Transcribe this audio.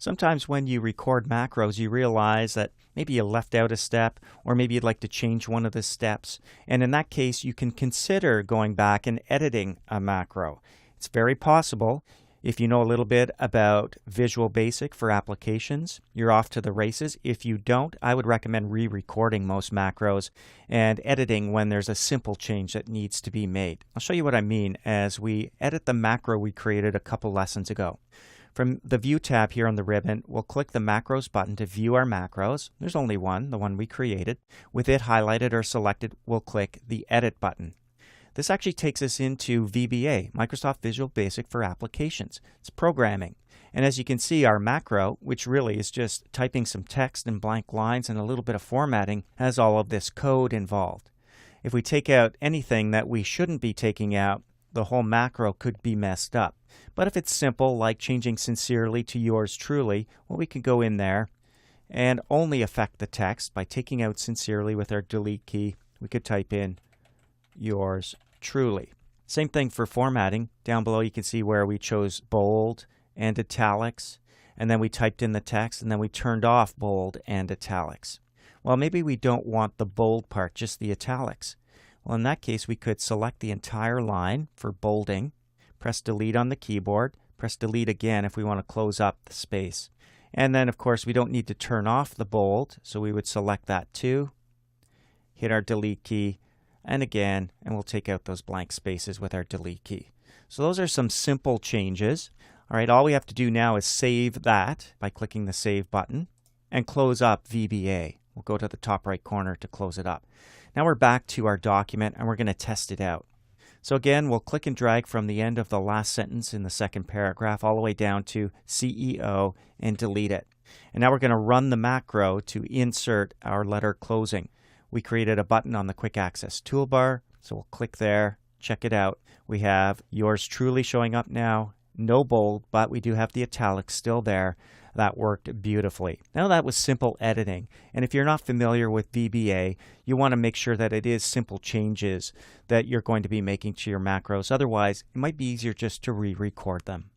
Sometimes when you record macros, you realize that maybe you left out a step, or maybe you'd like to change one of the steps. And in that case, you can consider going back and editing a macro. It's very possible. If you know a little bit about Visual Basic for applications, you're off to the races. If you don't, I would recommend re-recording most macros and editing when there's a simple change that needs to be made. I'll show you what I mean as we edit the macro we created a couple lessons ago. From the View tab here on the ribbon, we'll click the Macros button to view our macros. There's only one, the one we created. With it highlighted or selected, we'll click the Edit button. This actually takes us into VBA, Microsoft Visual Basic for Applications. It's programming. And as you can see, our macro, which really is just typing some text and blank lines and a little bit of formatting, has all of this code involved. If we take out anything that we shouldn't be taking out, the whole macro could be messed up. But if it's simple, like changing sincerely to yours truly, well, we can go in there and only affect the text by taking out sincerely with our delete key. We could type in yours truly. Same thing for formatting. Down below you can see where we chose bold and italics, and then we typed in the text, and then we turned off bold and italics. Well, maybe we don't want the bold part, just the italics. Well, in that case, we could select the entire line for bolding, press delete on the keyboard, press delete again if we want to close up the space. And then, of course, we don't need to turn off the bold, so we would select that too, hit our delete key, and again, and we'll take out those blank spaces with our delete key. So those are some simple changes. All right, all we have to do now is save that by clicking the Save button and close up VBA. We'll go to the top right corner to close it up. Now we're back to our document and we're going to test it out. So again, we'll click and drag from the end of the last sentence in the second paragraph all the way down to CEO and delete it. And now we're going to run the macro to insert our letter closing. We created a button on the Quick Access toolbar, so we'll click there, check it out. We have yours truly showing up now, no bold, but we do have the italics still there. That worked beautifully. Now that was simple editing, and if you're not familiar with VBA, you want to make sure that it is simple changes that you're going to be making to your macros. Otherwise, it might be easier just to re-record them.